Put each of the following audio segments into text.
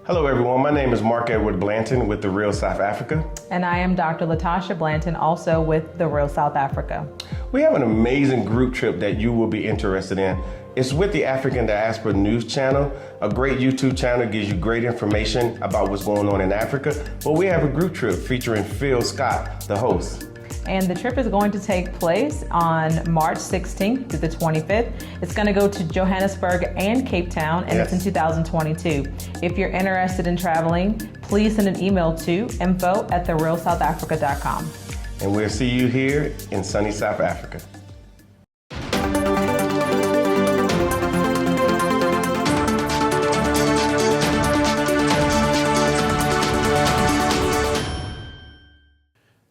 Hello everyone, my name is Mark Edward Blanton with The Real South Africa. And I am Dr. Latasha Blanton, also with The Real South Africa. We have an amazing group trip that you will be interested in. It's with the African Diaspora News Channel, a great YouTube channel, gives you great information about what's going on in Africa. But we have a group trip featuring Phillip Scott, the host. And the trip is going to take place on March 16th through the 25th. It's going to go to Johannesburg and Cape Town, and It's in 2022. If you're interested in traveling, please send an email to info@therealsouthafrica.com. And we'll see you here in sunny South Africa.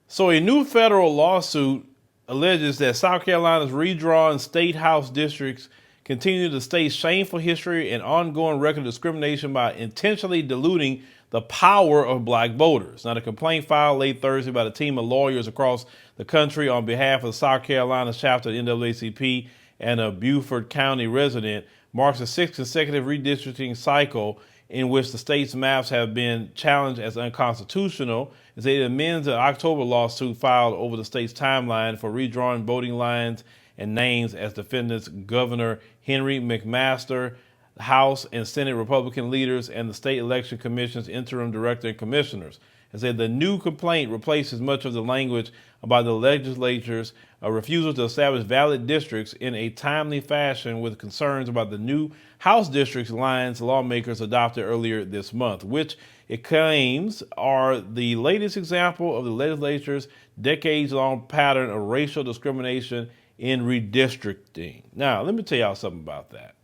So a new federal lawsuit alleges that South Carolina's redrawn state house districts continue to state shameful history and ongoing record of discrimination by intentionally diluting the power of black voters. Now, the complaint filed late Thursday by a team of lawyers across the country on behalf of South Carolina's chapter of the NAACP and a Beaufort County resident marks the sixth consecutive redistricting cycle in which the state's maps have been challenged as unconstitutional, as it amends the October lawsuit filed over the state's timeline for redrawing voting lines and names as defendants Governor Henry McMaster, House and Senate Republican leaders, and the State Election Commission's interim director and commissioners. It said the new complaint replaces much of the language about the legislature's refusal to establish valid districts in a timely fashion with concerns about the new House districts lines lawmakers adopted earlier this month, which it claims are the latest example of the legislature's decades-long pattern of racial discrimination in redistricting. Now, let me tell y'all something about that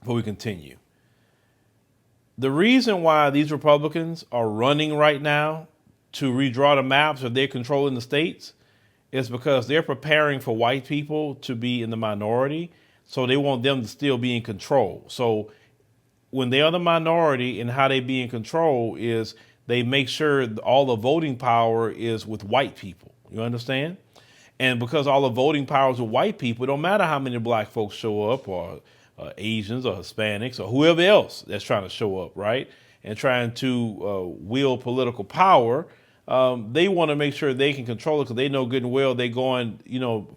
before we continue. The reason why these Republicans are running right now to redraw the maps or they're controlling the states is because they're preparing for white people to be in the minority. So they want them to still be in control. So when they are the minority and how they be in control is they make sure all the voting power is with white people. You understand? And because all the voting power is with white people, it don't matter how many black folks show up or Asians or Hispanics or whoever else that's trying to show up, right? And trying to wield political power. They want to make sure they can control it because they know good and well they're going,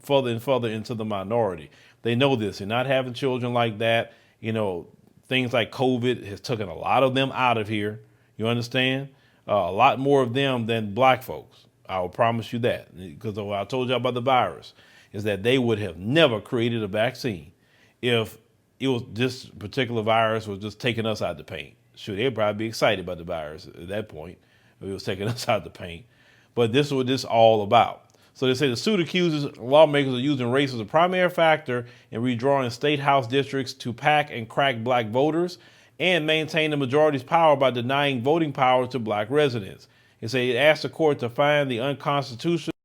further and further into the minority. They know this. And not having children like that, things like COVID has taken a lot of them out of here. You understand? A lot more of them than black folks. I will promise you that. Because what I told you about the virus is that they would have never created a vaccine if it was this particular virus was just taking us out the paint. Sure, they'd probably be excited about the virus at that point if it was taking us out the paint. But this is what this is all about. So they say the suit accuses lawmakers of using race as a primary factor in redrawing state house districts to pack and crack black voters and maintain the majority's power by denying voting power to black residents. It says it asked the court to find the unconstitutional,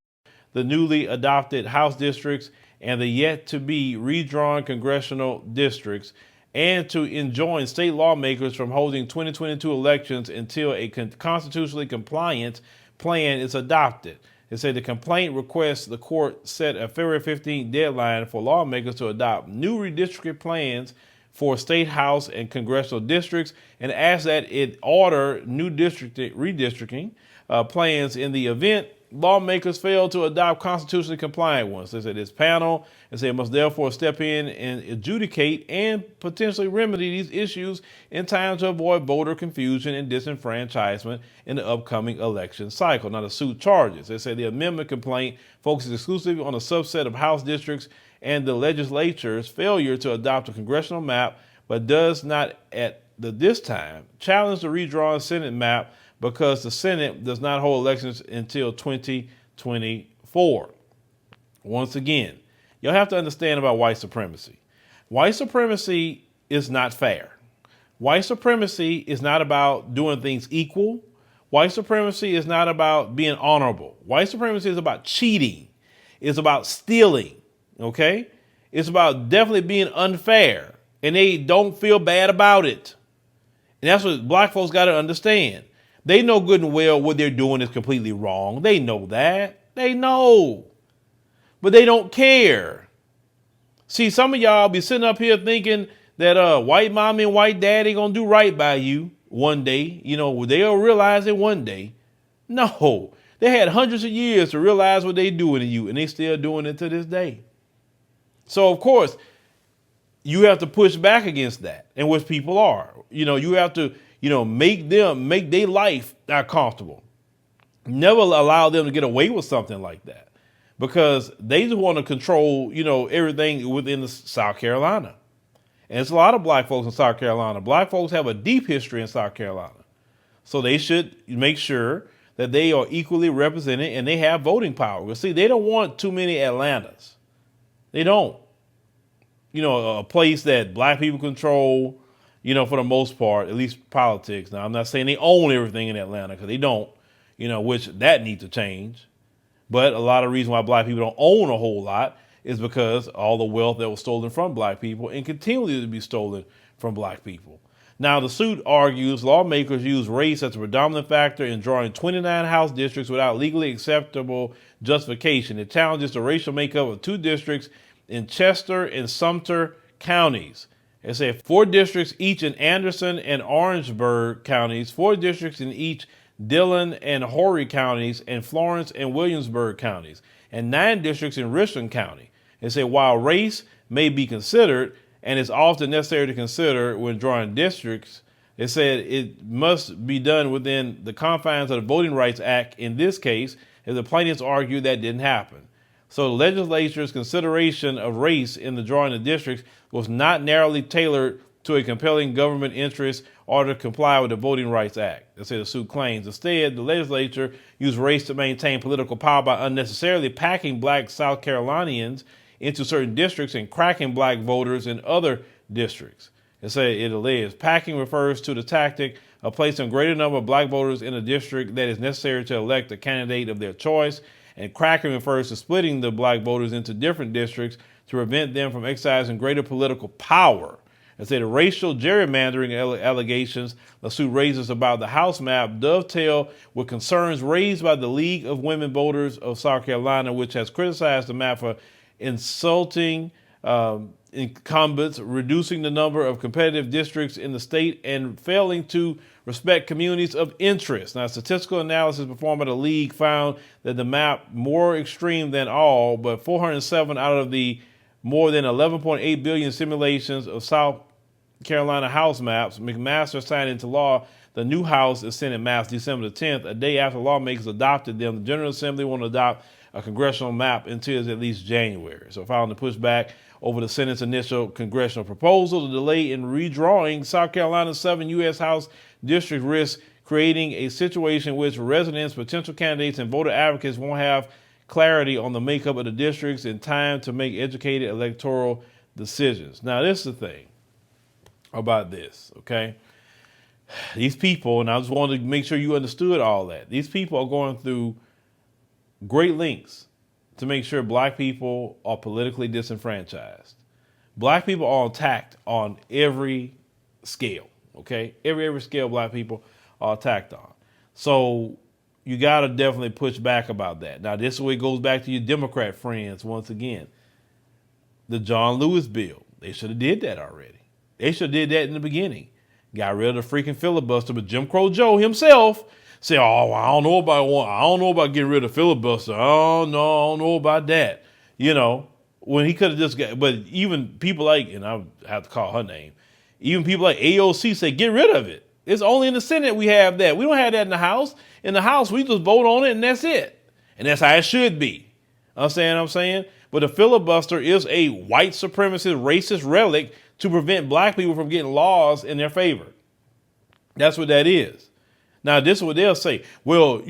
the newly adopted house districts and the yet to be redrawn congressional districts, and to enjoin state lawmakers from holding 2022 elections until a constitutionally compliant plan is adopted. It said the complaint requests the court set a February 15th deadline for lawmakers to adopt new redistricting plans for state house and congressional districts, and asks that it order new redistricting plans in the event lawmakers fail to adopt constitutionally compliant ones. They said this panel must therefore step in and adjudicate and potentially remedy these issues in time to avoid voter confusion and disenfranchisement in the upcoming election cycle. Now, the suit charges. They say the amendment complaint focuses exclusively on a subset of House districts and the legislature's failure to adopt a congressional map, but does not at this time challenge the redrawn Senate map because the Senate does not hold elections until 2024. Once again, you'll have to understand about white supremacy. White supremacy is not fair. White supremacy is not about doing things equal. White supremacy is not about being honorable. White supremacy is about cheating. It's about stealing, okay? It's about definitely being unfair, and they don't feel bad about it. And that's what black folks got to understand. They know good and well what they're doing is completely wrong. They know that. They know. But they don't care. See, some of y'all be sitting up here thinking that white mommy and white daddy gonna do right by you. one day. They'll realize it one day. No, they had hundreds of years to realize what they're doing to you, and they still doing it to this day. So, of course, you have to push back against that, and which people are. You have to, make their life not comfortable. Never allow them to get away with something like that, because they just want to control, everything within South Carolina. And it's a lot of black folks in South Carolina. Black folks have a deep history in South Carolina. So they should make sure that they are equally represented and they have voting power. But see, they don't want too many Atlantas. They don't. A place that black people control, for the most part, at least politics. Now, I'm not saying they own everything in Atlanta, because they don't, which that needs to change. But a lot of reason why black people don't own a whole lot is because all the wealth that was stolen from black people and continues to be stolen from black people. Now, the suit argues lawmakers use race as a predominant factor in drawing 29 House districts without legally acceptable justification. It challenges the racial makeup of 2 districts in Chester and Sumter counties. It said 4 districts each in Anderson and Orangeburg counties, 4 districts in each Dillon and Horry counties, and Florence and Williamsburg counties, and 9 districts in Richland County. It said while race may be considered, and is often necessary to consider when drawing districts, it said it must be done within the confines of the Voting Rights Act. In this case, as the plaintiffs argue, that didn't happen. So the legislature's consideration of race in the drawing of districts was not narrowly tailored to a compelling government interest or to comply with the Voting Rights Act. That's what the suit claims. Instead, the legislature used race to maintain political power by unnecessarily packing black South Carolinians into certain districts and cracking black voters in other districts. It alleged packing refers to the tactic of placing a greater number of black voters in a district that is necessary to elect a candidate of their choice, and cracking refers to splitting the black voters into different districts to prevent them from exercising greater political power. The racial gerrymandering allegations the suit raises about the House map dovetail with concerns raised by the League of Women Voters of South Carolina, which has criticized the map for insulting incumbents, reducing the number of competitive districts in the state, and failing to respect communities of interest. Now, statistical analysis performed by the league found that the map more extreme than all, but 407 out of the more than 11.8 billion simulations of South Carolina House maps, McMaster signed into law the new House and Senate maps December the 10th, a day after lawmakers adopted them. The General Assembly won't adopt a congressional map until at least January. So following the pushback over the Senate's initial congressional proposal, the delay in redrawing South Carolina's 7 U.S. House district risks creating a situation in which residents, potential candidates, and voter advocates won't have clarity on the makeup of the districts in time to make educated electoral decisions. Now, this is the thing about this, okay? These people, and I just wanted to make sure you understood all that, these people are going through great lengths to make sure black people are politically disenfranchised. Black people are attacked on every scale, okay? Every scale black people are attacked on. So you got to definitely push back about that. Now, this is where it goes back to your Democrat friends once again. The John Lewis bill, they should have did that already. They should have did that in the beginning. Got rid of the freaking filibuster, but Jim Crow Joe himself said, "Oh, I don't know about getting rid of filibuster. Oh no, I don't know about that." When he could have just got. But even people like, and I have to call her name, even people like AOC say, "Get rid of it. It's only in the Senate we have that. We don't have that in the House. In the House, we just vote on it and that's it. And that's how it should be." I'm saying. But the filibuster is a white supremacist, racist relic to prevent black people from getting laws in their favor. That's what that is. Now, this is what they'll say. Well,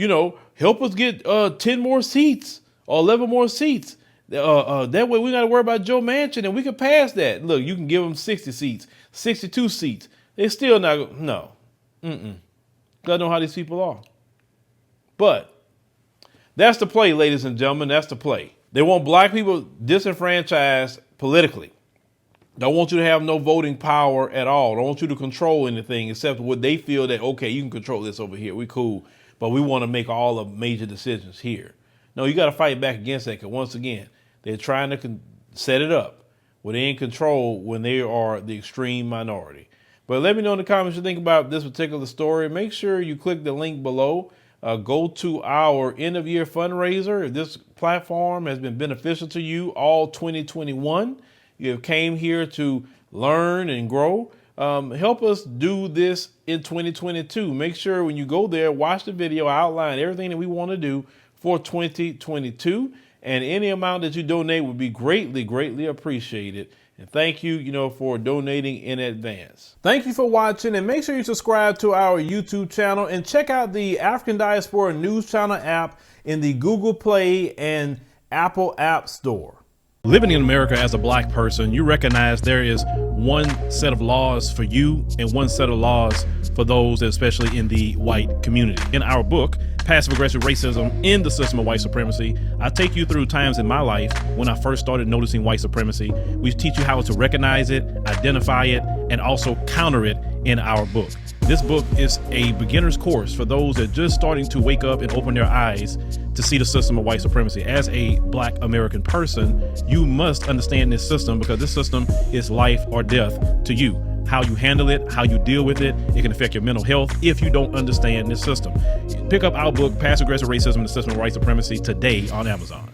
help us get 10 more seats or 11 more seats. That way we got to worry about Joe Manchin and we can pass that. Look, you can give them 60 seats, 62 seats. They're still not, no. Gotta know how these people are. But that's the play, ladies and gentlemen. That's the play. They want black people disenfranchised politically. Don't want you to have no voting power at all. Don't want you to control anything except what they feel that, okay, you can control this over here. We cool, but we want to make all the major decisions here. No, you got to fight back against that because once again, they're trying to set it up where they're in control when they are the extreme minority. But But let me know in the comments what you think about this particular story. Make sure you click the link below. Go to our end of year fundraiser. If this platform has been beneficial to you all 2021, you came here to learn and grow. Help us do this in 2022. Make sure when you go there, watch the video, outline everything that we want to do for 2022. And any amount that you donate would be greatly, greatly appreciated. And thank you, for donating in advance. Thank you for watching, and make sure you subscribe to our YouTube channel and check out the African Diaspora News Channel app in the Google Play and Apple App Store. Living in America as a Black person, you recognize there is one set of laws for you and one set of laws for those, especially in the white community. In our book, Passive Aggressive Racism in the System of White Supremacy, I take you through times in my life when I first started noticing white supremacy. We teach you how to recognize it, identify it, and also counter it in our book. This book is a beginner's course for those that are just starting to wake up and open their eyes to see the system of white supremacy. As a Black American person, you must understand this system, because this system is life or death to you. How you handle it, how you deal with it, it can affect your mental health if you don't understand this system. Pick up our book, Passive Aggressive Racism and the System of White Supremacy, today on Amazon.